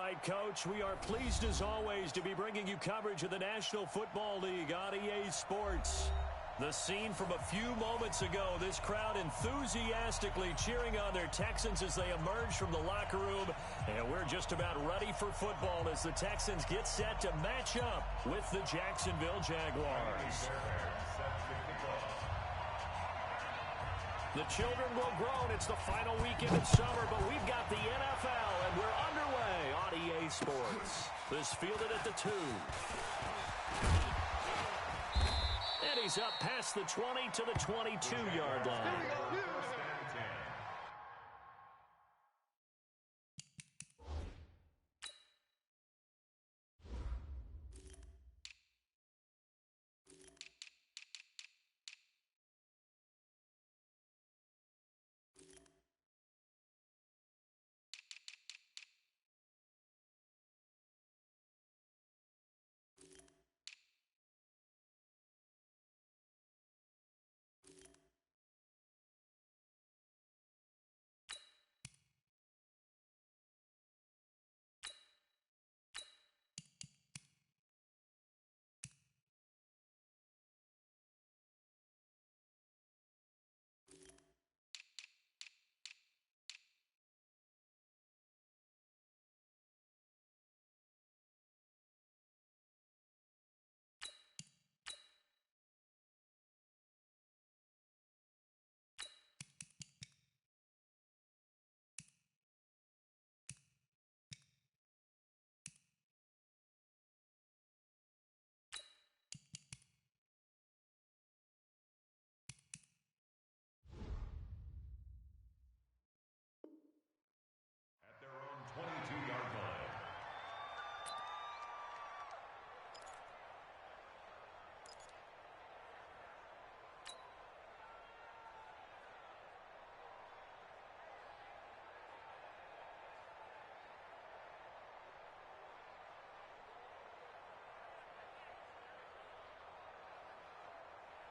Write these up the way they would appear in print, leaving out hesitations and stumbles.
right, Coach. We are pleased, as always, to be bringing you coverage of the National Football League on EA Sports. The scene from a few moments ago, this crowd enthusiastically cheering on their Texans as they emerge from the locker room. And we're just about ready for football as the Texans get set to match up with the Jacksonville Jaguars. The children will groan. It's the final weekend of summer, but we've got the NFL, and we're underway on EA Sports. This fielded at the 2. And he's up past the 20 to the 22-yard line.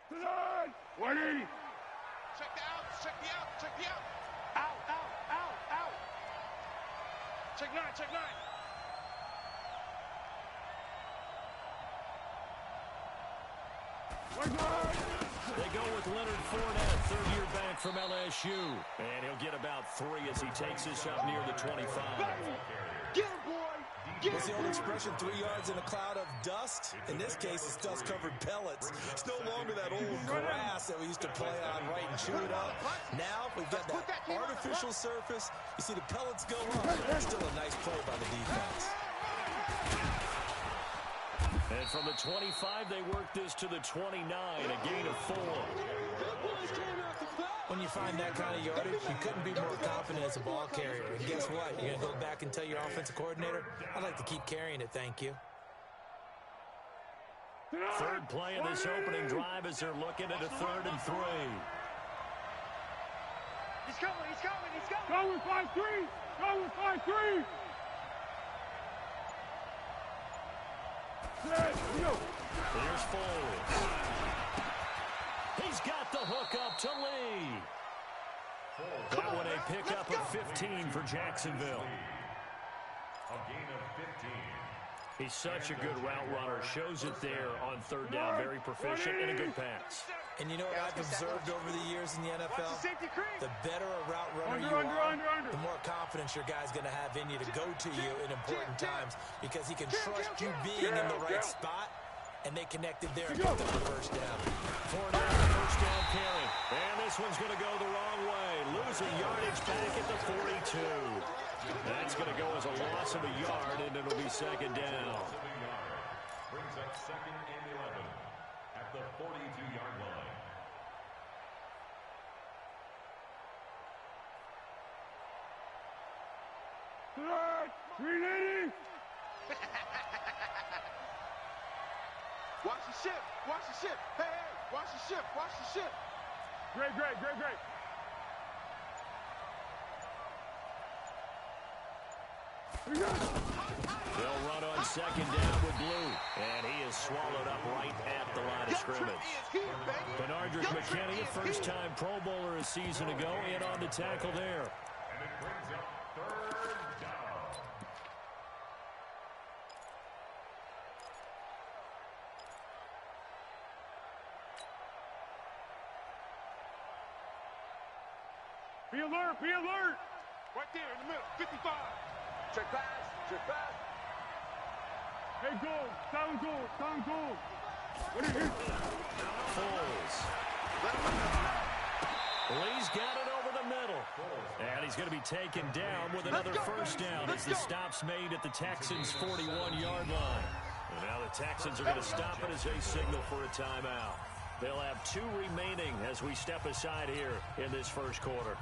Tonight, 180. Check the out, check the out, check the out. Out, out, out, out. Check 9, check 9. They go with Leonard Fournette, third-year back from LSU. And he'll get about 3 as he takes this up near the 25. Get him, boy. What's the old expression, 3 yards in a cloud of dust? In this case, it's dust-covered pellets. It's no longer that old grass that we used to play on, right, and chew it up. Now, we've got that artificial surface. You see the pellets go up. It's still a nice play by the defense. And from the 25, they work this to the 29, a gain of 4. When you find that kind of yardage, you couldn't be more confident as a ball carrier. And guess what? You're going to go back and tell your offensive coordinator, I'd like to keep carrying it, thank you. Third play of this opening drive as they're looking at a 3rd and 3. He's coming, he's coming, he's coming. Go with 5-3. Go with 5-3. Here's Foles. He's got the hook up to Lee. That one a pickup of 15 for Jacksonville. A gain of 15. He's such a good route runner. Shows it there on 3rd down. Very proficient and a good pass. And you know what I've observed over the years in the NFL? The better a route runner you are, the more confidence your guy's going to have in you to go to you in important times because he can trust you being in the right spot, and they connected there and picked up the first down. Fournette, first down carry. And this one's going to go the wrong way. Losing yardage back at the 42. That's going to go as a loss of a yard, and it'll be 2nd down. Brings up 2nd and 11 at the 42-yard line. Tonight, 380. Watch the ship, watch the ship. Hey, hey, watch the ship, watch the ship. Great, great, great, great. They'll run on 2nd down with Blue. And he is swallowed up right at the line of scrimmage. Benardrick McKinney, a first-time Pro Bowler a season ago, in on the tackle there. And it brings up 3rd down. Be alert, be alert. Right there in the middle, 55. Check pass, check pass. Hey, goal, sound goal, sound goal. What are you? Foles. Lee's got it over the middle. And he's going to be taken down with another first down as the stop's made at the Texans' 41-yard line. And now the Texans are going to stop it as they signal for a timeout. They'll have 2 remaining as we step aside here in this first quarter.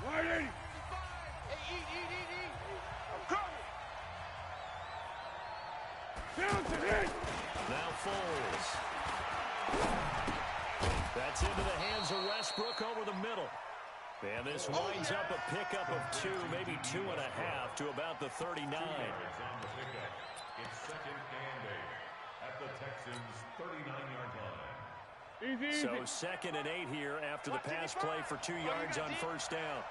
Marty! Hey, eat. I'm coming. Down to hit! Now Foles. That's into the hands of Westbrook over the middle. And this winds up a pickup of 2, maybe 2.5 to about the 39. It's second and 8 at the Texans' 39-yard line. Easy. So second and 8 here after the pass play for 2 yards on first down.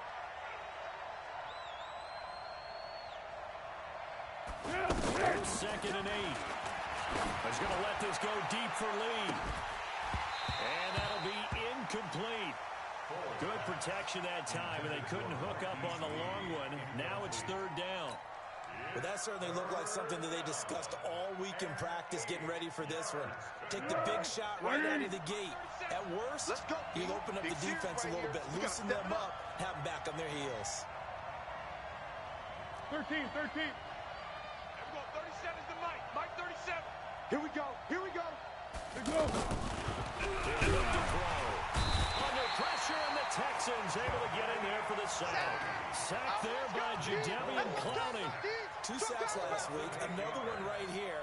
Second and 8. He's going to let this go deep for Lee. And that'll be incomplete. Good protection that time, and they couldn't hook up on the long one. Now it's third down. Well, that certainly looked like something that they discussed all week in practice, getting ready for this one. Take the big shot right out of the gate. At worst, he'll open up the defense a little bit, loosen them up, have them back on their heels. 13. There we go, 37's the Mike. Mike 37. Here we go. Let's go. Look to throw. Under pressure, and the Texans able to get in there for the sack. Sack there by Jadeveon Clowney. 2 sacks last week, another one right here.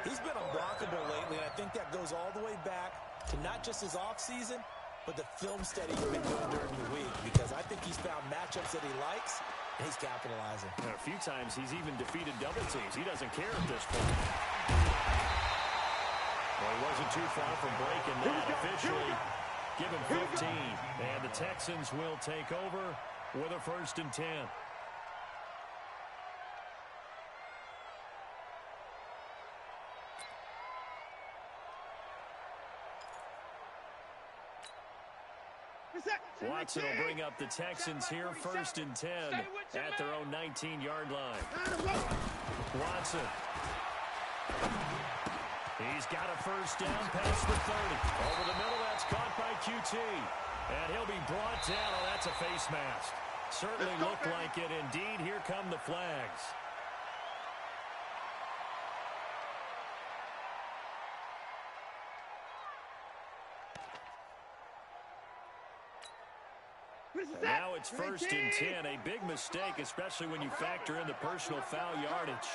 He's been unblockable lately, and I think that goes all the way back to not just his offseason, but the film study he's been doing during the week, because I think he's found matchups that he likes, and he's capitalizing. And a few times he's even defeated double teams. He doesn't care at this point. Well, he wasn't too far from breaking that. Officially, give him 15. And the Texans will take over with a 1st and 10. Watson will bring up the Texans here, 1st and 10 at their own 19-yard line. Watson. He's got a first down past the 30. Over the middle, that's caught by QT. And he'll be brought down. Oh, that's a face mask. Certainly looked like it. Indeed, here come the flags. Now it's 1st and 10. A big mistake, especially when you factor in the personal foul yardage.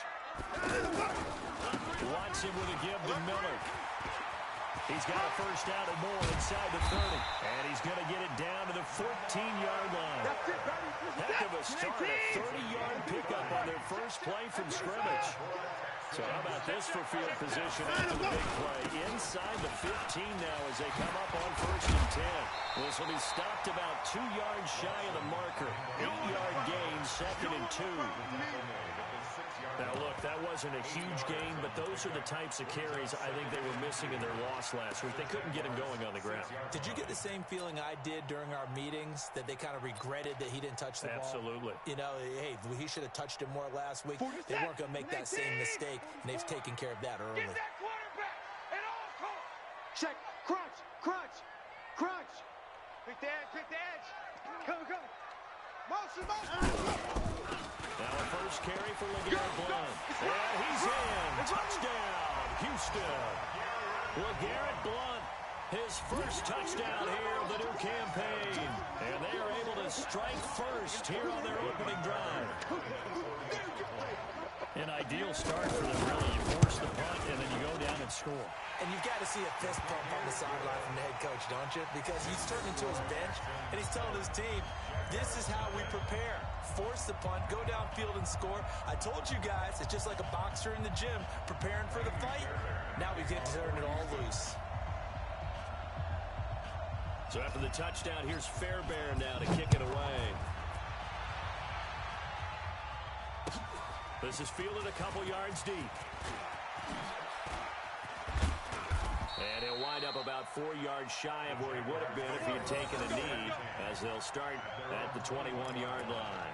Watson with a give to Miller. He's got a first down and more inside the 30. And he's going to get it down to the 14-yard line. Heck of a start. A 30-yard pickup on their first play from scrimmage. So how about this for field position after the big play? Inside the 15 now as they come up on 1st and 10. This will be stopped about 2 yards shy of the marker. 8-yard gain, 2nd and 2. Now, look, that wasn't a huge gain, but those are the types of carries I think they were missing in their loss last week. They couldn't get him going on the ground. Did you get the same feeling I did during our meetings, that they kind of regretted that he didn't touch the ball? Absolutely. You know, hey, he should have touched him more last week. They weren't going to make that same mistake, and they've taken care of that early. Get that quarterback at all costs. Check. Crunch. Pick the edge. Come. Motion. Now a first carry for LeGarrette Blount. And he's in. Touchdown, Houston. LeGarrette Blount, his first touchdown here of the new campaign. And they are able to strike first here on their opening drive. An ideal start for them, really. You force the punt, and then you go down and score. And you've got to see a fist pump on the sideline from the head coach, don't you? Because he's turning to his bench, and he's telling his team, this is how we prepare. Force the punt, go downfield and score. I told you guys, it's just like a boxer in the gym preparing for the fight. Now we get to turn it all loose. So after the touchdown, here's Fairbairn now to kick it away. This is fielded a couple yards deep. wind up about 4 yards shy of where he would have been if he had taken a knee, as they'll start at the 21-yard line.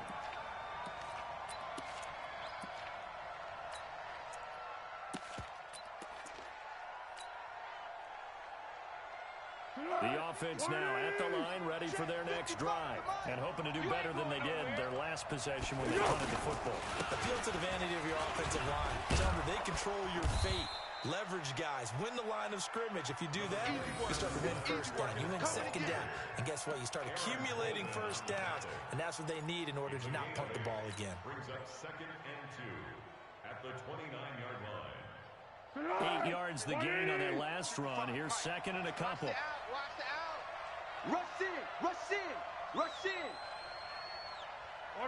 The offense now at the line, ready for their next drive, and hoping to do better than they did their last possession when they punted the football. Appeal to the vanity of your offensive line. Tell them that they control your fate. Leverage guys. Win the line of scrimmage. If you do that, you start to win first down. You win second down. And guess what? You start accumulating first downs, and that's what they need in order to not punt the ball again. Brings up 2nd and 2 at the 29-yard line. 8 yards the gain on that last run. Here's 2nd and a couple. Watch the out. Rush in. Rush in. Rush in.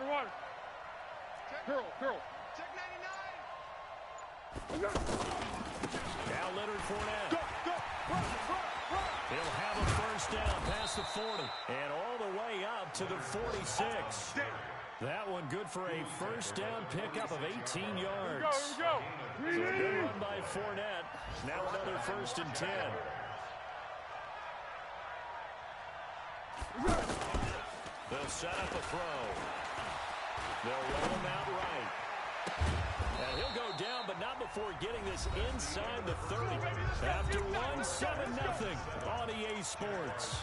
Water. Curl. Check 99. Now Leonard Fournette. Go. Run. He'll have a first down past the 40 and all the way up to the 46. That one good for a first down pickup of 18 yards. Here we go. So a good run by Fournette. Now another 1st and 10. They'll set up a throw. They'll roll him out right. And he'll go down, but not before getting this inside the 30. After 1, 7-0 on EA Sports.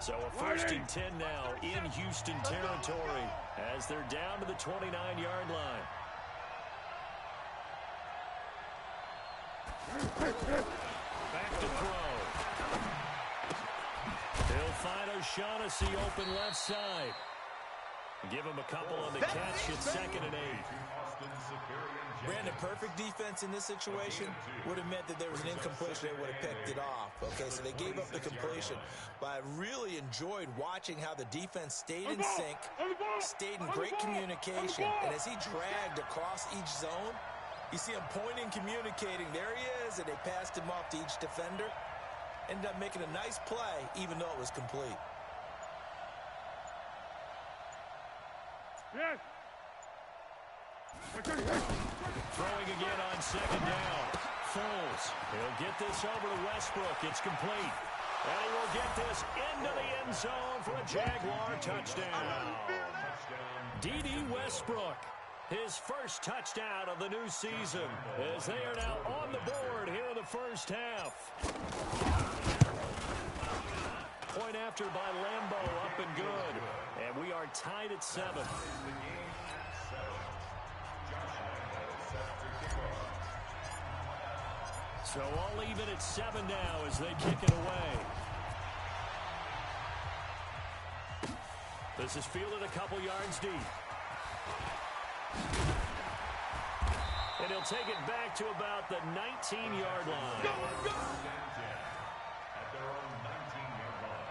So a 1st and 10 now in Houston territory as they're down to the 29-yard line. Back to throw. He'll find O'Shaughnessy open left side. Give him a couple on the catch at 2nd and 8. Brandon, perfect defense in this situation would have meant that there was an incompletion. They would have picked it off. Okay, so they gave up the completion. But I really enjoyed watching how the defense stayed in sync, stayed in great communication, and as he dragged across each zone, you see him pointing, communicating. There he is, and they passed him off to each defender. Ended up making a nice play, even though it was complete. Yes. Throwing again on 2nd down. Foles. He'll get this over to Westbrook. It's complete. And he will get this into the end zone for a Jaguar touchdown. D.D. Westbrook, his first touchdown of the new season, as they are now on the board here in the first half. Point after by Lambeau, up and good. And we are tied at 7. So all even at 7 now as they kick it away. This is fielded a couple yards deep. And he'll take it back to about the 19-yard line. Go. At their own 19-yard line.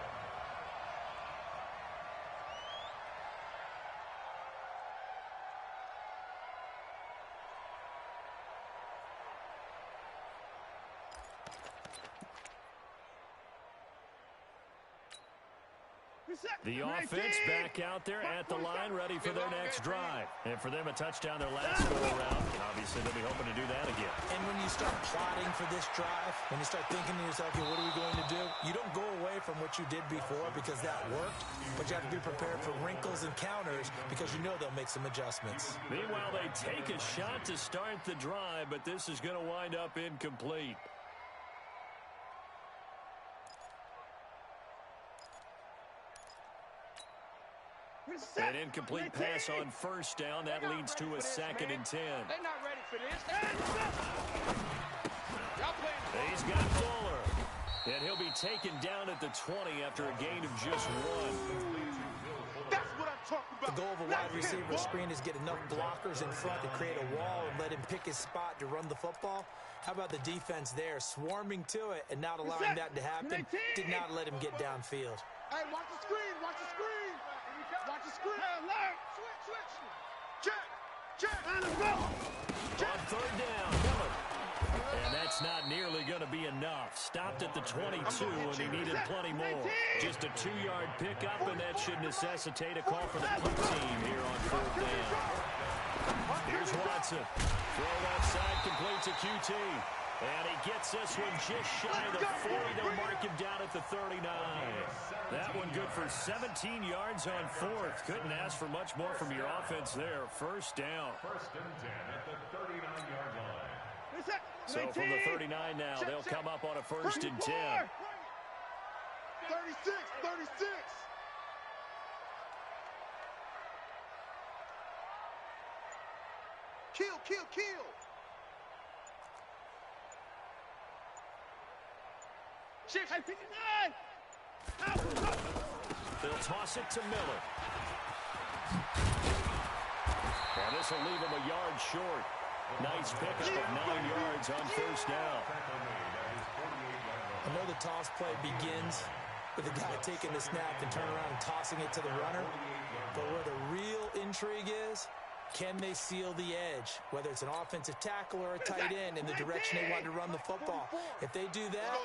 The offense back out there at the line, ready for their next drive. And for them, a touchdown their last go-around. Obviously, they'll be hoping to do that again. And when you start plotting for this drive, when you start thinking to yourself, okay, what are we going to do? You don't go away from what you did before because that worked, but you have to be prepared for wrinkles and counters because you know they'll make some adjustments. Meanwhile, they take a shot to start the drive, but this is going to wind up incomplete. An incomplete pass on first down. That leads to a 2nd and 10. They're not ready for this. Y'all playing. He's got Fuller. And he'll be taken down at the 20 after a gain of just 1. That's what I'm talking about. The goal of a wide receiver screen is get enough blockers in front to create a wall and let him pick his spot to run the football. How about the defense there, swarming to it and not allowing that to happen? Did not let him get downfield. Hey, watch the screen. Watch the screen. Watch the screen. Switch. On third down, Miller. And that's not nearly going to be enough. Stopped at the 22, and he needed plenty more. Just a 2-yard pickup, and that should necessitate a call for the punt team here on fourth down. Here's Watson. Throw left side, completes a QT. And he gets this one just shy of the 40. They'll mark him down at the 39. That one good for 17 yards on fourth. Couldn't ask for much more from your offense there. First down. First and 10 at the 39-yard line. So from the 39 now, they'll come up on a first and 10. 36. Kill. They'll toss it to Miller. And this will leave him a yard short. Nice pickup of 9 yards on first down. I know the toss play begins with the guy taking the snap and turning around and tossing it to the runner. But where the real intrigue is, can they seal the edge, whether it's an offensive tackle or a tight end in the direction they want to run the football? If they do that,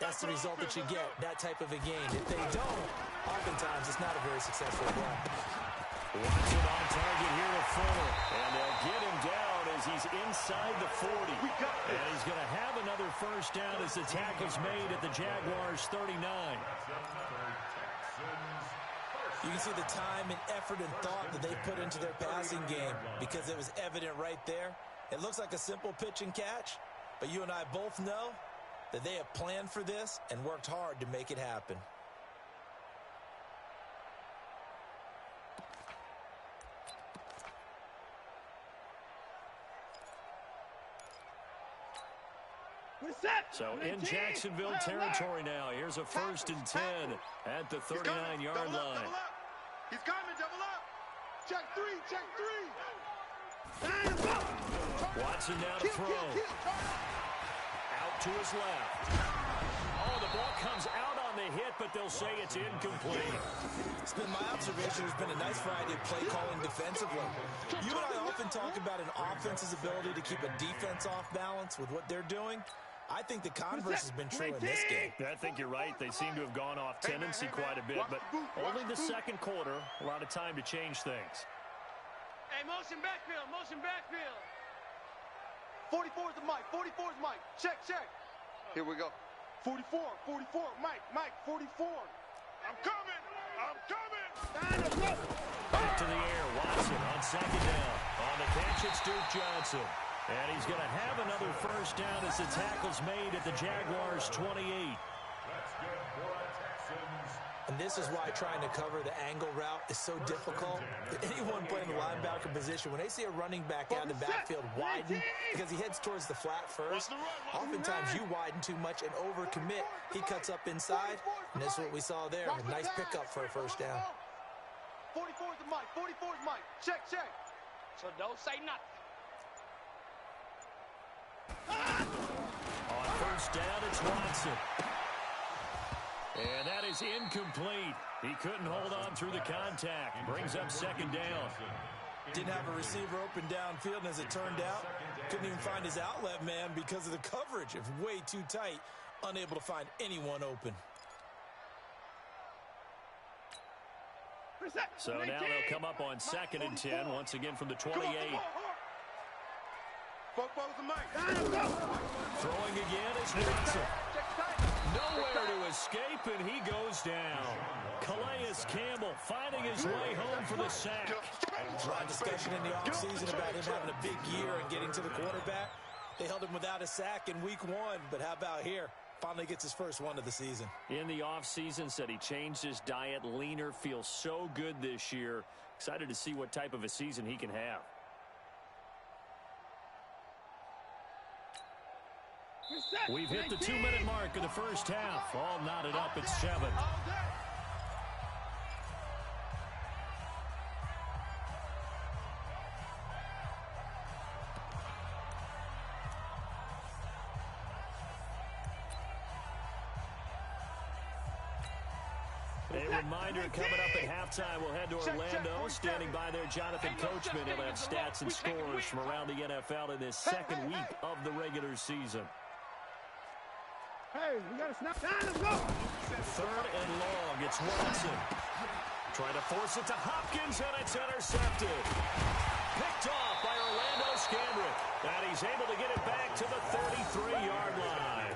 that's the result that you get, that type of a game. If they don't, oftentimes it's not a very successful play. Watson on target here to Fuller. And they'll get him down as he's inside the 40. And he's going to have another first down as the tackle's made at the Jaguars' 39. You can see the time and effort and thought that they put into their passing game because it was evident right there. It looks like a simple pitch and catch, but you and I both know that they have planned for this and worked hard to make it happen. So in Jacksonville territory now. Here's a first and 10 at the 39-yard line. He's coming, double up. Check three. Watson now to throw. Out to his left. Oh, the ball comes out on the hit, but they'll say it's incomplete. It's been my observation. There's been a nice variety of play calling defensively. You and I often talk about an offense's ability to keep a defense off balance with what they're doing. I think the converse has been true in this game. I think you're right. They seem to have gone off tendency quite a bit, but only the second quarter. A lot of time to change things. Hey, motion backfield. 44's the mic. Check. Here we go. 44. Mike, 44. I'm coming. Back to the air. Watson on second down. On the catch, it's Duke Johnson. And he's going to have another first down as the tackle's made at the Jaguars' 28. That's good for the Texans. And this is why trying to cover the angle route is so difficult. Anyone playing the linebacker position, when they see a running back out of the backfield widen because he heads towards the flat first, oftentimes you widen too much and overcommit. He cuts up inside, and that's what we saw there. A nice pickup for a first down. 44's the mic. Check. So don't say nothing. On first down, it's Watson. And that is incomplete. He couldn't hold on through the contact. Brings up second down. Didn't have a receiver open downfield, and as it turned out, couldn't even find his outlet man because of the coverage. It was way too tight, unable to find anyone open. So now they'll come up on second and 10, once again from the 28. Throwing again is Watson. Nowhere to escape, and he goes down. Calais Campbell finding his way home for the sack. A lot of discussion in the offseason about him having a big year and getting to the quarterback. They held him without a sack in week 1, but how about here? Finally gets his first one of the season. In the offseason, said he changed his diet, leaner, feels so good this year. Excited to see what type of a season he can have. We've hit the 2-minute mark of the first half. All knotted up at 7. A reminder coming up at halftime, we'll head to Orlando. Standing by there, Jonathan Coachman. He'll have stats and scores from around the NFL in this second week of the regular season. Hey, we got to snap down. Let's go. Third and long. It's Watson. Trying to force it to Hopkins, and it's intercepted. Picked off by Orlando Scandrick. And he's able to get it back to the 33-yard line.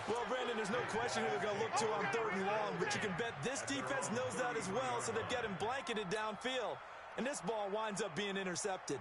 Well, Brandon, there's no question who they're going to look to on third and long, but you can bet this defense knows that as well, so they've got him blanketed downfield. And this ball winds up being intercepted.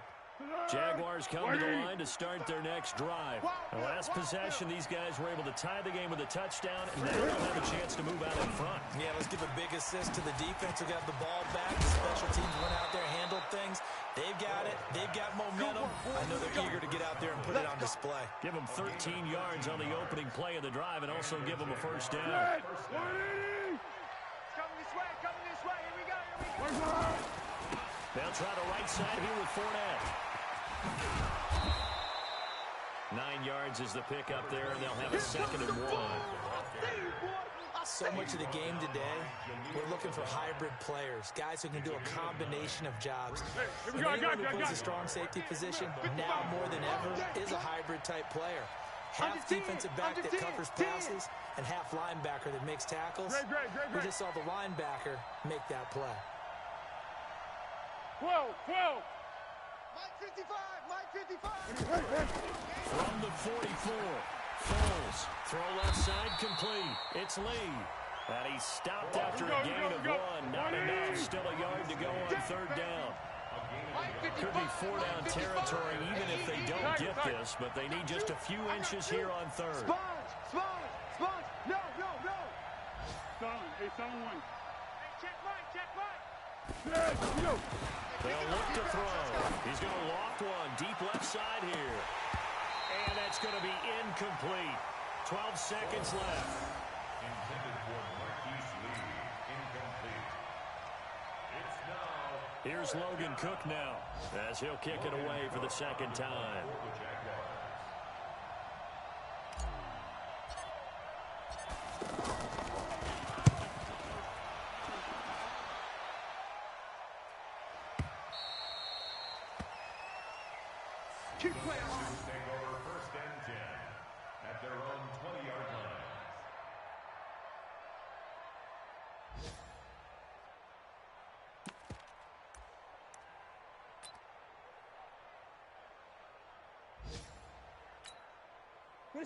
Jaguars come to the line to start their next drive. The last possession, these guys were able to tie the game with a touchdown, and now they'll have a chance to move out in front. Yeah, let's give a big assist to the defense who got the ball back. The special teams went out there, handled things. They've got it. They've got momentum. I know they're eager to get out there and put it on display. Give them 13 yards on the opening play of the drive and also give them a first down. Coming this way, here we go. They'll try the right side here with Fournette. 9 yards is the pickup there, and they'll have a second and 1. So much of the game today, we're looking for hybrid players, guys who can do a combination of jobs. And anyone who plays a strong safety position, now more than ever, is a hybrid-type player. Half defensive back that covers passes and half linebacker that makes tackles. We just saw the linebacker make that play. 12. Mike 55. From the 44, Foles. Throw left side complete. It's Lee. And he's stopped after a gain of 1. Not enough. Still a yard to go on third down. Could be 4-down territory even if they don't get this, but they need just a few inches here on third. Sponge. No. Solid 1. Check Mike. They'll look to throw. He's going to loft one deep left side here. And that's going to be incomplete. 12 seconds left. Intended for Marquise Lee. Incomplete. It's now. Here's Logan Cook now as he'll kick it away for the second time. For the Jaguars. Keep playing. Texans take over first and 10 at their own 20-yard line.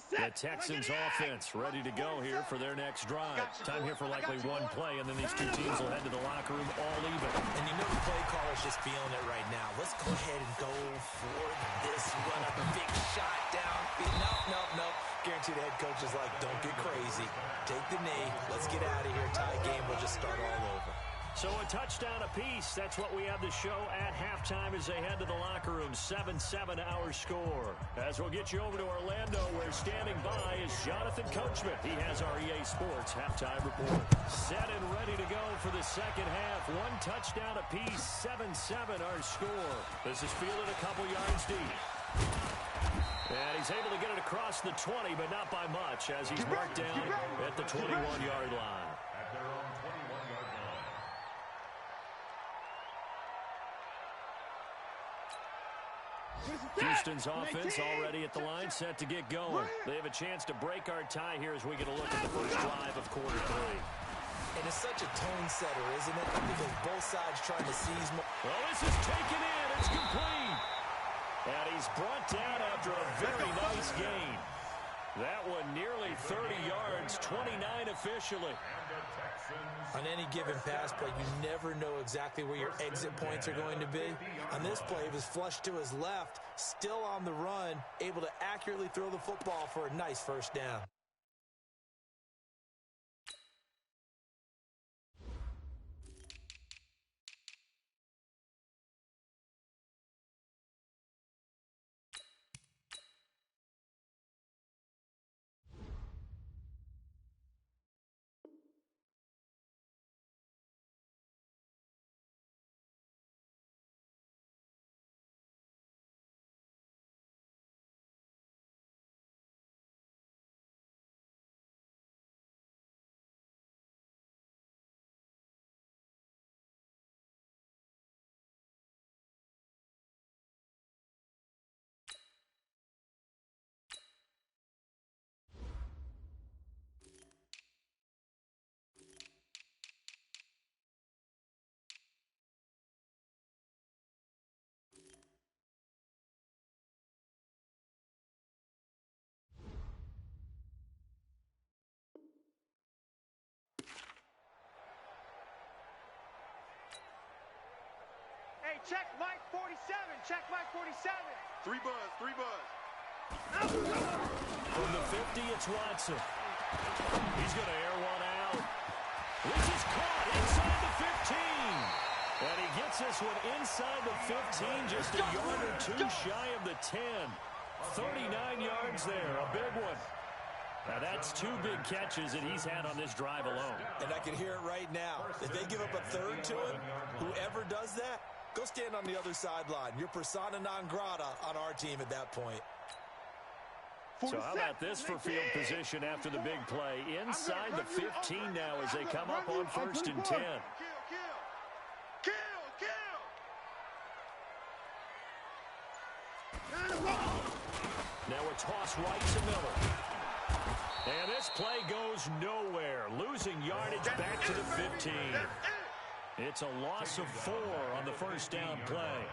The Texans offense ready to go here for their next drive. Time here for likely one play, and then these two teams will head to the locker room all even. And you know the play caller's just feeling it right now. Let's go ahead and go for this. Run up a big shot down. No. Guaranteed the head coach is like, don't get crazy. Take the knee. Let's get out of here. Tie game. We'll just start all over. So a touchdown apiece. That's what we have to show at halftime as they head to the locker room. 7-7 our score. As we'll get you over to Orlando, where standing by is Jonathan Coachman. He has our EA Sports halftime report. Set and ready to go for the second half. One touchdown apiece. 7-7 our score. This is fielded a couple yards deep. And he's able to get it across the 20, but not by much, as he's marked down at the 21-yard line. At their own 21-yard line. Houston's offense already at the line, set to get going. They have a chance to break our tie here as we get a look at the first drive of quarter 3. And it's such a tone setter, isn't it? Because both sides trying to seize more. Well, this is taken in. It's complete. And he's brought down after a very nice gain. That one nearly 30 yards, 29 officially. On any given pass play, you never know exactly where your exit points are going to be. On this play, he was flushed to his left, still on the run, able to accurately throw the football for a nice first down. Hey, check Mike 47. Check Mike 47. Three buzz, three buzz. From the 50, it's Watson. He's going to air one out. This is caught inside the 15. And he gets this one inside the 15, just a yard or two shy of the 10. 39 yards there, a big one. Now, that's two big catches that he's had on this drive alone. And I can hear it right now. If they give up a third to him, whoever does that, go stand on the other sideline. You're persona non grata on our team at that point. So how about this for field position after the big play? Inside the 15 now as they come up on 1st and 10. Now a toss right to Miller. And this play goes nowhere. Losing yardage back to the 15. It's a loss of 4 on the first down play.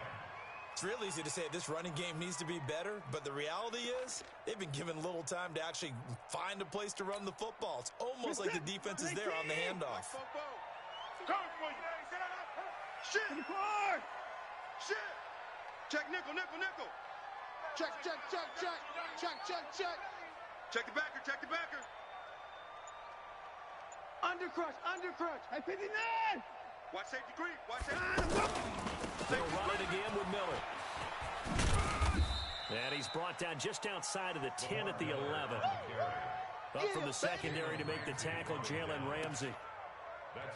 It's real easy to say this running game needs to be better, but the reality is they've been given little time to actually find a place to run the football. It's almost like the defense is there on the handoff. Shit! Shit! Check nickel, nickel, nickel. Check, check, check, check. Check, check, check. Check the backer, check the backer. Undercrush, undercrush. Hey, 59! Watch safety creep, watch safety. They'll run it again with Miller. And he's brought down just outside of the 10 at the 11. Up from the secondary to make the tackle, Jalen Ramsey.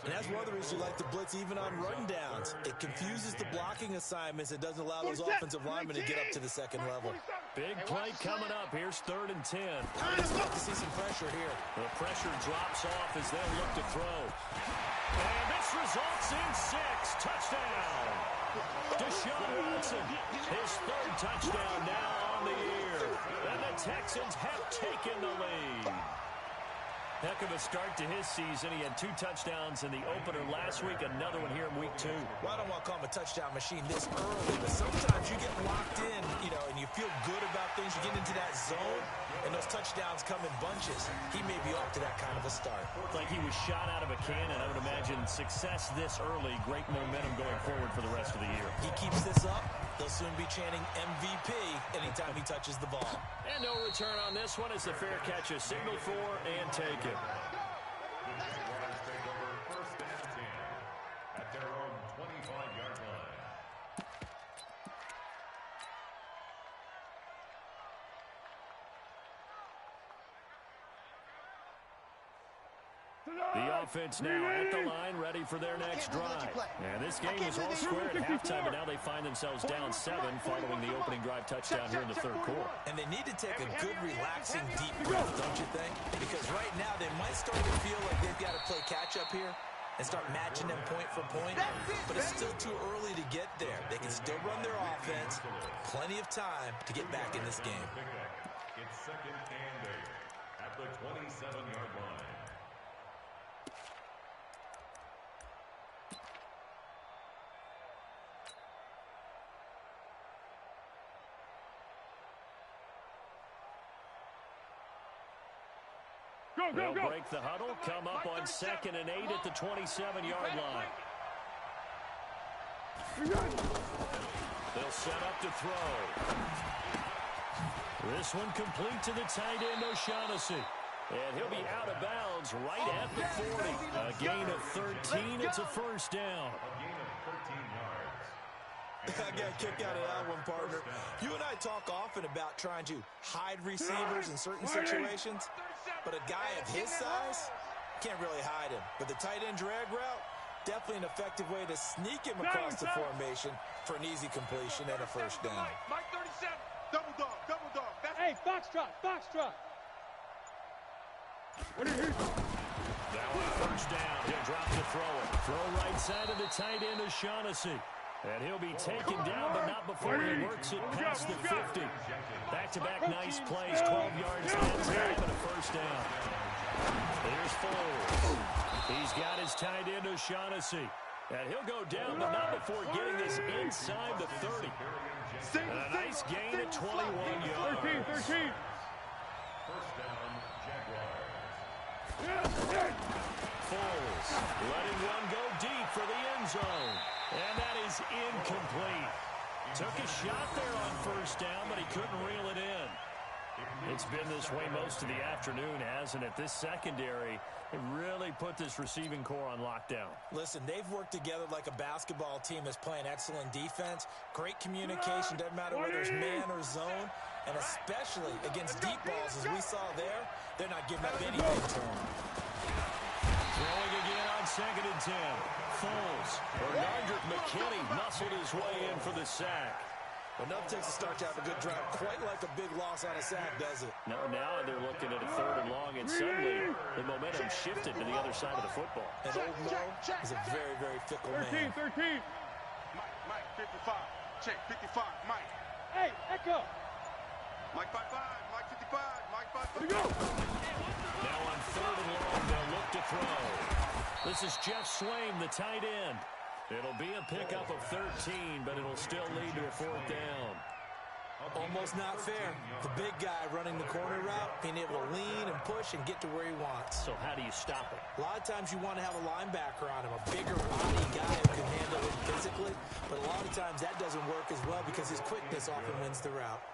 And that's one of the reasons you like to blitz even on run downs. It confuses the blocking assignments. It doesn't allow those offensive linemen to get up to the second level. Big play coming up. Here's 3rd and 10. I expect to see some pressure here. The pressure drops off as they'll look to throw. And this results in 6. Touchdown. Deshaun Watson, his 3rd touchdown now on the year. And the Texans have taken the lead. Heck of a start to his season. He had 2 touchdowns in the opener last week, another one here in week 2. Well, I don't want to call him a touchdown machine this early, but sometimes you get locked in, and you feel good about things. You get into that zone, and those touchdowns come in bunches. He may be off to that kind of a start. Like he was shot out of a cannon. I would imagine success this early, great momentum going forward for the rest of the year. He keeps this up, they'll soon be chanting MVP anytime he touches the ball. And no return on this one as the fair catch is signaled for and taken. At their own 25-yard line. The offense now at the line, ready for their next drive. And this game was all square at halftime, but now they find themselves down 7 following the opening drive touchdown here in the 3rd quarter. And they need to take a good, relaxing, deep breath, don't you think? Because right now they might start to feel like they've got to play catch-up here and start matching them point for point. But it's still too early to get there. They can still run their offense. Plenty of time to get back in this game. It's 2nd and 8 at the 27-yard line. They'll break the huddle, come up on 2nd and 8 at the 27-yard line. They'll set up to throw. This one complete to the tight end, O'Shaughnessy. And he'll be out of bounds right at the 40. A gain of 13. It's a first down. A gain of 13 yards. I got a kick out of that one, partner. You and I talk often about trying to hide receivers in certain situations, but a guy of his size can't really hide him. But the tight end drag route, definitely an effective way to sneak him across the formation for an easy completion and a first down. Mike 37. Double dog, double dog. Hey, foxtrot, foxtrot. What are you? Now on first down, he'll drop the thrower. Throw right side of the tight end, O'Shaughnessy. And he'll be taken down, but not before he works it past the 50. Back-to-back nice plays, 12 yards that time, and a first down. Here's Foles. He's got his tight end, O'Shaughnessy. And he'll go down, but not before getting this inside the 30. And a nice gain at 21 yards. 13. First down, Jaguars. Foles letting one go deep for the end zone. And that is incomplete. Took a shot there on first down, but he couldn't reel it in. It's been this way most of the afternoon, hasn't it? This secondary really put this receiving core on lockdown. Listen, they've worked together like a basketball team that's playing excellent defense. Great communication, doesn't matter whether it's man or zone. And especially against deep balls, as we saw there, they're not giving up anything to them. Throwing again on 2nd and 10. Foles. Bernardrick McKinney muscled his way in for the sack. Enough takes to start to have a good drive. Quite like a big loss on a sack, does it? No, now they're looking at a 3rd and long, and suddenly the momentum shifted to the other side of the football. And old Mo is a very, very fickle 13, man. 13. Mike, 55. Check, 55. Mike. Hey, Echo. Mike 55. Mike 55. Mike 55. Go. Now on 3rd and long, they'll look to throw. This is Jeff Swaim, the tight end. It'll be a pickup of 13, but it'll still lead to a 4th down. Almost not fair. The big guy running the corner route, being able to lean and push and get to where he wants. So how do you stop it? A lot of times you want to have a linebacker on him, a bigger body guy who can handle it physically, but a lot of times that doesn't work as well because his quickness often wins the route.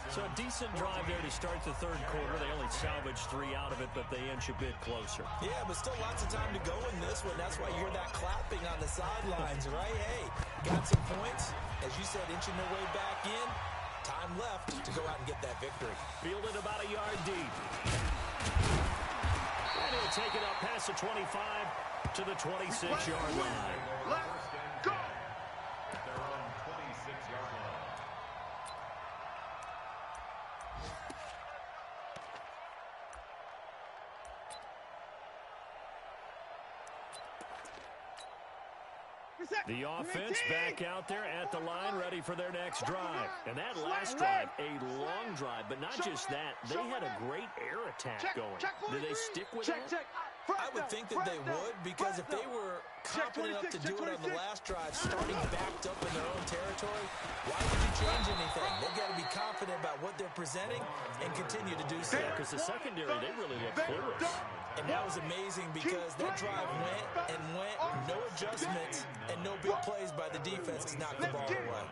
So a decent drive there to start the 3rd quarter. They only salvaged 3 out of it, but they inch a bit closer. Yeah, but still lots of time to go in this one. That's why you hear that clapping on the sidelines, right? Hey, got some points. As you said, inching their way back in. Time left to go out and get that victory. Fielded about a yard deep. And he'll take it up past the 25 to the 26-yard line. Let's go. They're on 26-yard line. The offense back out there at the line, ready for their next drive. And that last drive, a long drive, but not just that. They had a great air attack going. Did they stick with that? I would think that they would, because if they were confident enough to do it on the last drive, starting backed up in their own territory, why would you change anything? They've got to be confident about what they're presenting and continue to do so. Because the secondary, they really look clueless. And that was amazing because that drive went and went, no adjustments, and no big plays by the defense to knock the ball away.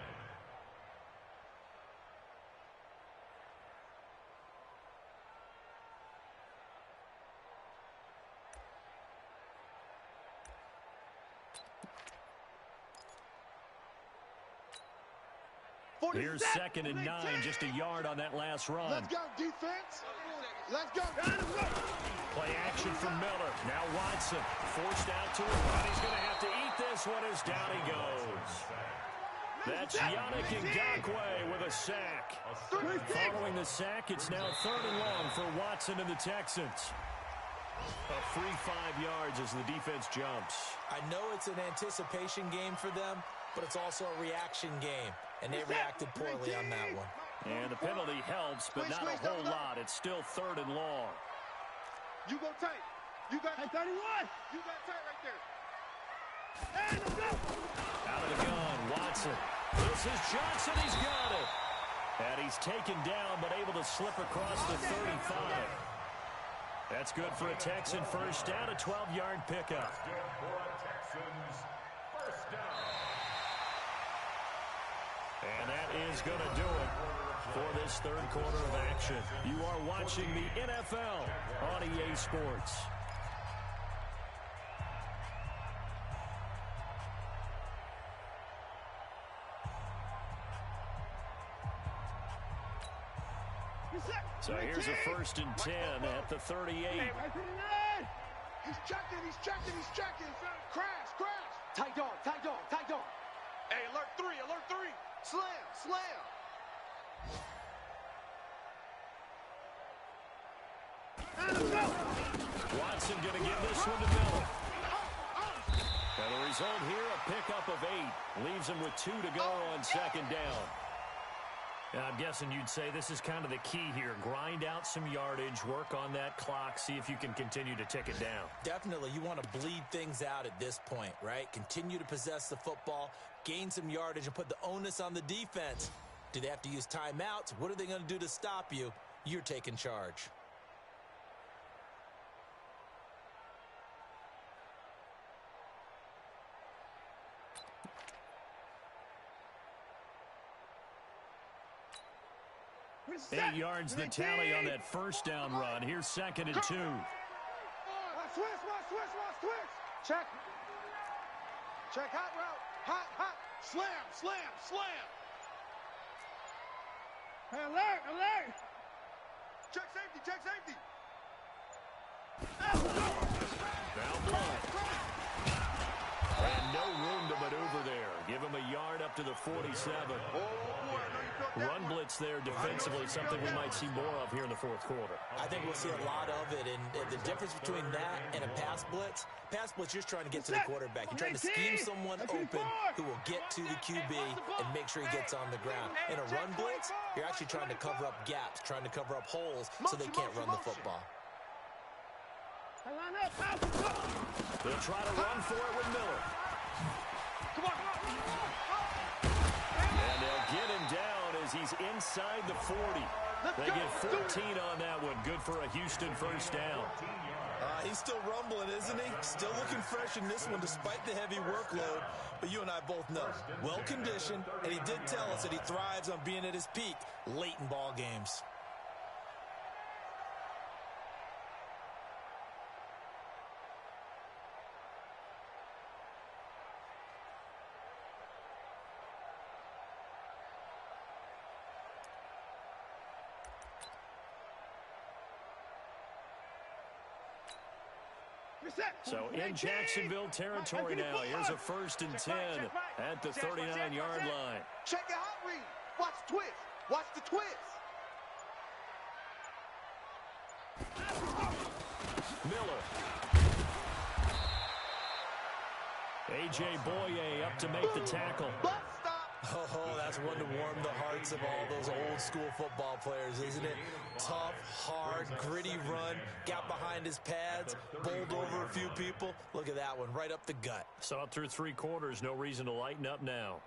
Here's 2nd and 9, just a yard on that last run. Let's go, defense. Let's go. Play action from Miller. Now Watson forced out to him, but he's going to have to eat this one as down he goes. That's Yannick Ngakoue with a sack. Following the sack, it's now 3rd and long for Watson and the Texans. A free 5 yards as the defense jumps. I know it's an anticipation game for them, but it's also a reaction game, and they reacted poorly on that one. And the penalty helps, but not a whole lot. It's still 3rd and long. You go tight. You got 31. You got tight right there. Hey, let's go. Out of the gun, Watson. This is Johnson. He's got it. And he's taken down, but able to slip across the 35. That's good for a Texan first down, a 12-yard pickup. Good for a Texans first down. And that is going to do it for this 3rd quarter of action. You are watching the NFL on EA Sports. So here's a 1st and 10 at the 38. He's checking. Crash. Tight dog. Hey, alert 3. Slam. Watson going to give this one to Miller. And the result here, a pickup of 8. Leaves him with 2 to go on 2nd down. I'm guessing you'd say this is kind of the key here. Grind out some yardage, work on that clock, see if you can continue to tick it down. Definitely, you want to bleed things out at this point, right? Continue to possess the football, gain some yardage, and put the onus on the defense. Do they have to use timeouts? What are they going to do to stop you? You're taking charge. 8 yards the tally on that first down run. Here's 2nd and 2. Switch. Check. Check hot route. Hot. Slam. Hey, alert. Check safety. Down blood. And no room to maneuver there. Give him a yard up to the 47. Oh, boy, I know you felt that Run one. blitz there defensively, something we might see more of here in the fourth quarter. I think we'll see a lot of it, and the difference between that and a pass blitz, you're just trying to get to the quarterback. You're trying to scheme someone open who will get to the QB and make sure he gets on the ground. In a run blitz, you're actually trying to cover up gaps, trying to cover up holes so they can't run the football. They'll try to run for it with Miller. Come on. And they'll get him down as he's inside the 40. They get 14 on that one. Good for a Houston first down. He's still rumbling, isn't he? Still looking fresh in this one despite the heavy workload. But you and I both know, well-conditioned, and he did tell us that he thrives on being at his peak late in ball games. So in Jacksonville territory now. Here's a 1st and 10 at the 39-yard line. Check the hot read. Watch the twist. Watch the twist. Miller. A.J. Boye up to make the tackle. Bus stop. Oh, that's one to warm the hearts of all those old school football players, isn't it? Tough, hard, gritty run, got behind his pads, bowled over a few people. Look at that one, right up the gut. Saw it through 3 quarters, no reason to lighten up now.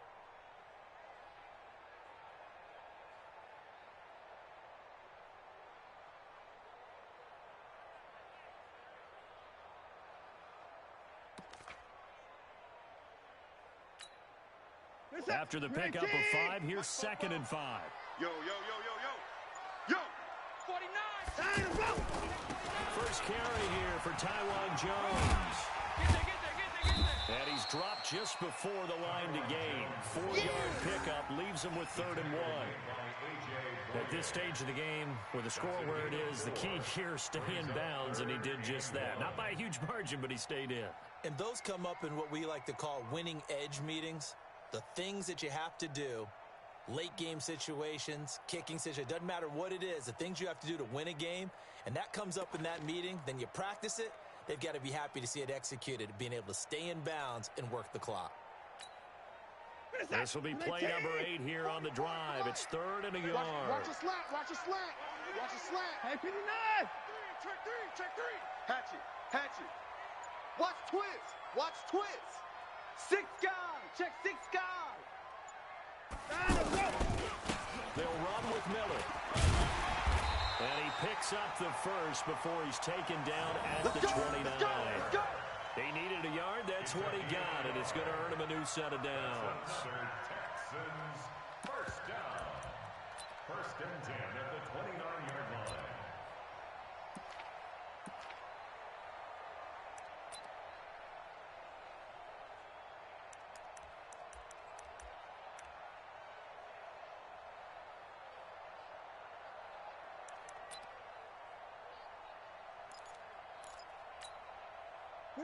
After the pickup of 5, here's 2nd and 5. Yo. 49. First carry here for Taiwan Jones. And he's dropped just before the line to gain. 4-yard pickup leaves him with 3rd and 1. At this stage of the game, with the score where it is, the key here, stay in bounds, and he did just that. Not by a huge margin, but he stayed in. And those come up in what we like to call winning edge meetings. The things that you have to do, late game situations, kicking situations, doesn't matter what it is, the things you have to do to win a game, and that comes up in that meeting, then you practice it, they've got to be happy to see it executed, being able to stay in bounds and work the clock. This will be play number 8 here on the drive. It's 3rd and a yard. Watch a slant. Watch a slant. Hey, 59. Check three. Hatchet. Watch twist. 6 guys. Check 6 guys. They'll run with Miller. And he picks up the first before he's taken down at the 29. Let's go. He needed a yard. That's what he got, and it's going to earn him a new set of downs. Texans first down. 1st and 10 at the 29-yard line.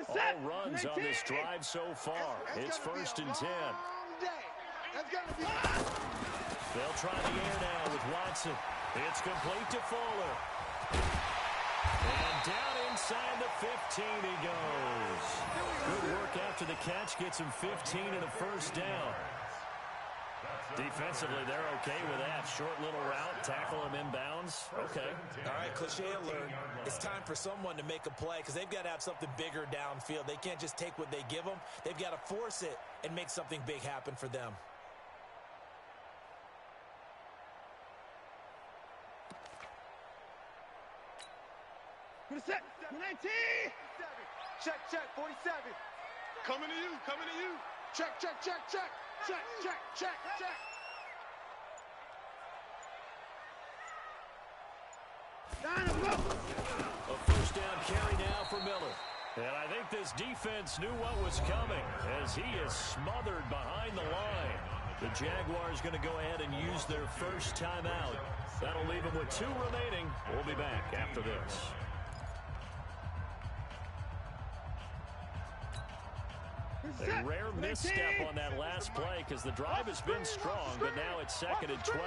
All runs on this drive so far. It's 1st and 10. They'll try the air now with Watson. It's complete to Fuller. And down inside the 15 he goes. Good work after the catch. Gets him 15 and a first down. Defensively, they're okay with that. Short little route, tackle him inbounds. Okay. All right, cliche alert. It's time for someone to make a play because they've got to have something bigger downfield. They can't just take what they give them. They've got to force it and make something big happen for them. Set. 19. Check 47. Coming to you. Check. A first down carry now for Miller. And I think this defense knew what was coming as he is smothered behind the line. The Jaguars going to go ahead and use their first timeout. That'll leave them with 2 remaining. We'll be back after this. A rare misstep on that last play because the drive has been strong, but now it's 2nd and 12.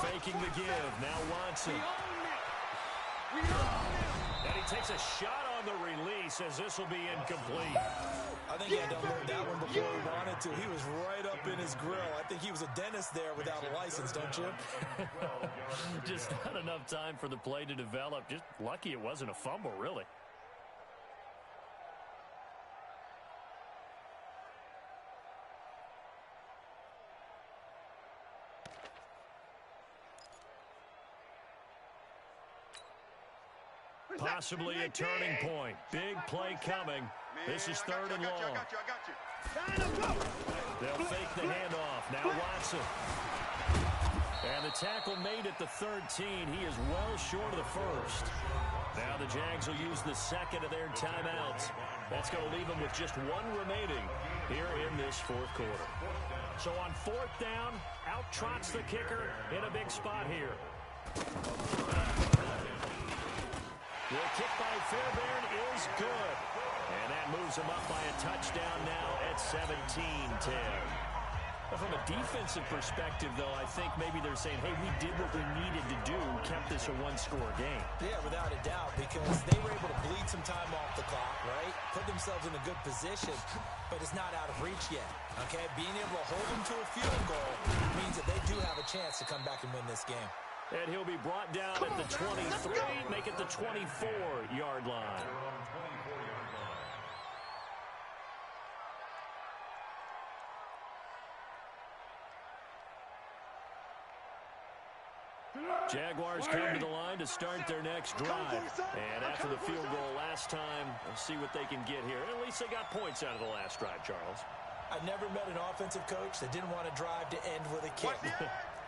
Faking the give. Now Watson. And he takes a shot on the release as this will be incomplete. I think he had to unload that one before he wanted to. He was right up in his grill. I think he was a dentist there without a license, don't you? Just not enough time for the play to develop. Just lucky it wasn't a fumble, really. Possibly a turning point. Big play coming. This is 3rd and long. They'll fake the handoff. Now Watson. And the tackle made at the 13. He is well short of the first. Now the Jags will use the 2nd of their timeouts. That's going to leave them with just 1 remaining here in this 4th quarter. So on 4th down, out trots the kicker in a big spot here. The kick by Fairbairn is good. And that moves him up by a touchdown now at 17-10. From a defensive perspective, though, I think maybe they're saying, hey, we did what we needed to do, kept this a 1-score game. Yeah, without a doubt, because they were able to bleed some time off the clock, right? Put themselves in a good position, but it's not out of reach yet, okay? Being able to hold them to a field goal means that they do have a chance to come back and win this game. And he'll be brought down at the 23, make it the 24-yard line. Jaguars come to the line to start their next drive. And after the field goal last time, we'll see what they can get here. At least they got points out of the last drive, Charles. I've never met an offensive coach that didn't want to drive to end with a kick.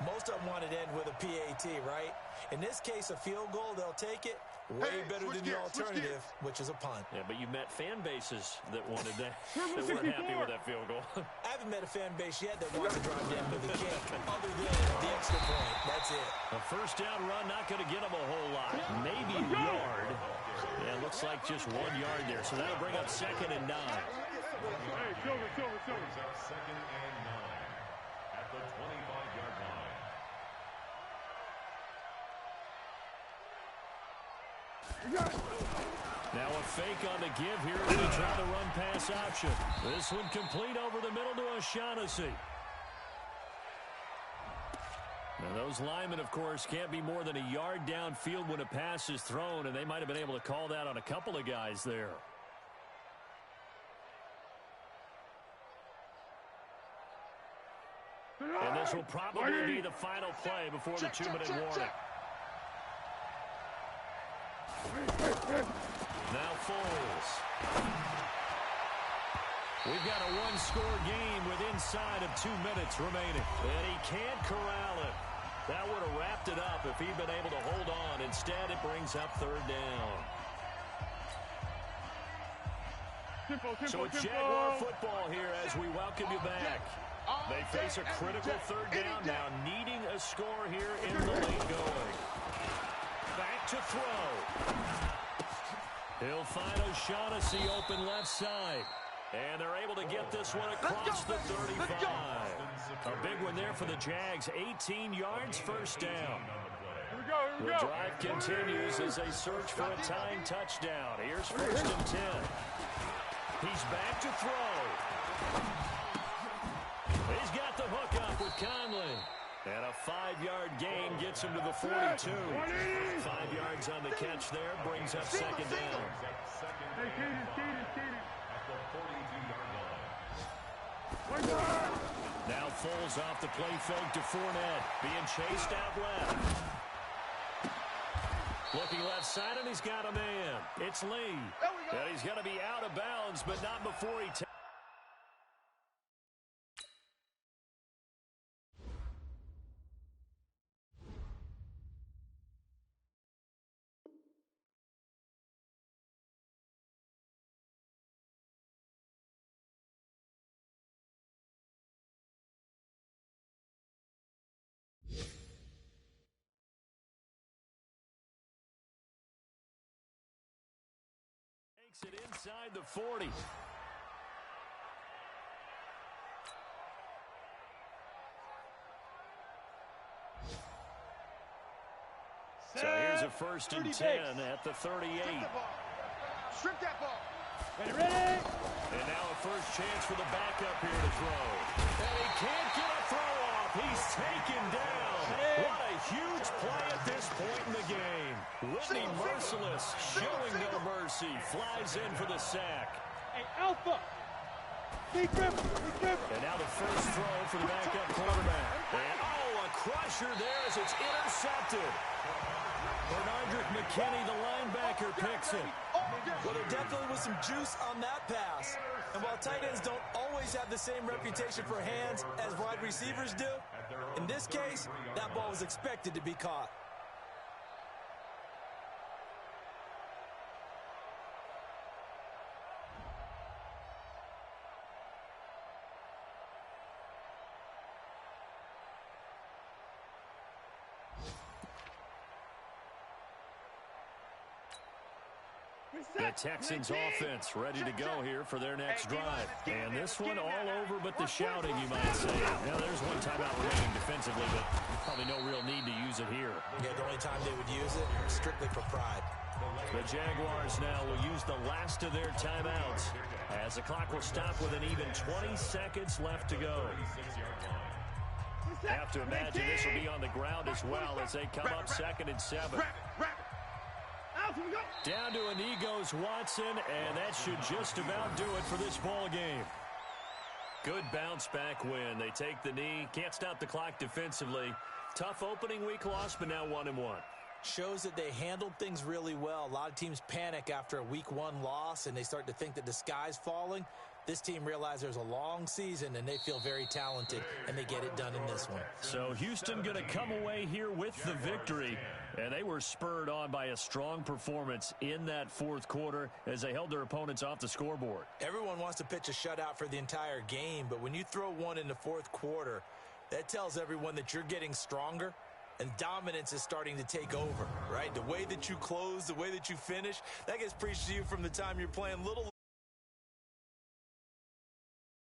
Most of them wanted to end with a PAT, right? In this case, a field goal, they'll take it. Way better than the alternative, which is a punt. Yeah, but you met fan bases that wanted that, that weren't happy with that field goal. I haven't met a fan base yet that wants to drive to end with a kick, other than the extra point. That's it. A first down run, not going to get them a whole lot. Maybe a yard. Yeah, looks like just 1 yard there. So that'll bring up 2nd and 9. Hey, Silver. 2nd and 9 at the 25-yard line. Now a fake on the give here as they try the run pass option. This one complete over the middle to O'Shaughnessy. Now those linemen, of course, can't be more than a yard downfield when a pass is thrown, and they might have been able to call that on a couple of guys there. And this will probably be the final play before the 2-minute warning. Now Foles. We've got a 1-score game with inside of 2 minutes remaining. And he can't corral it. That would have wrapped it up if he'd been able to hold on. Instead, it brings up 3rd down. So it's Jaguar football here as we welcome you back. They face a critical 3rd down now, needing a score here in the late going. Back to throw. He'll find O'Shaughnessy open left side. And they're able to get this one across the 35. A big one there for the Jags. 18 yards, first down. The drive continues as they search for a tying touchdown. Here's 1st and 10. He's back to throw. He's got the hook up with Conley. And a 5-yard gain gets him to the 42. 5 yards on the catch there, brings up 2nd down. Hey, Kaden. Now Foles off the play fake to Fournette. Being chased out left. Looking left side, and he's got a man. It's Lee. And he's going to be out of bounds, but not before he takes. It inside the 40. So here's a 1st and 10 at the 38. Strip that ball. Ready, ready. And now a first chance for the backup here to throw. And he can't get a throw off. He's taken down. What a huge play at this point in the game. Whitney Merciless, showing no mercy, flies in for the sack. Hey, Alpha. Big grip. And now the first throw for the backup quarterback. And, a crusher there as it's intercepted. Bernardrick McKinney, the linebacker, picks it. Well, there definitely was some juice on that pass. And while tight ends don't always have the same reputation for hands as wide receivers do, in this case, that ball was expected to be caught. The Texans offense ready to go here for their next drive. And this one all over but the shouting, you might say. Now, there's one timeout remaining defensively, but probably no real need to use it here. Yeah, the only time they would use it, strictly for pride. The Jaguars now will use the last of their timeouts as the clock will stop with an even 20 seconds left to go. Have to imagine this will be on the ground as well as they come up 2nd and 7. Down to a knee goes Watson, and that should just about do it for this ball game. Good bounce-back win. They take the knee, can't stop the clock defensively. Tough opening week loss, but now 1-1. Shows that they handled things really well. A lot of teams panic after a week 1 loss, and they start to think that the sky's falling. This team realized there's a long season, and they feel very talented, and they get it done in this one. So Houston going to come away here with the victory, and they were spurred on by a strong performance in that 4th quarter as they held their opponents off the scoreboard. Everyone wants to pitch a shutout for the entire game, but when you throw one in the 4th quarter, that tells everyone that you're getting stronger, and dominance is starting to take over, right? The way that you close, the way that you finish, that gets preached to you from the time you're playing little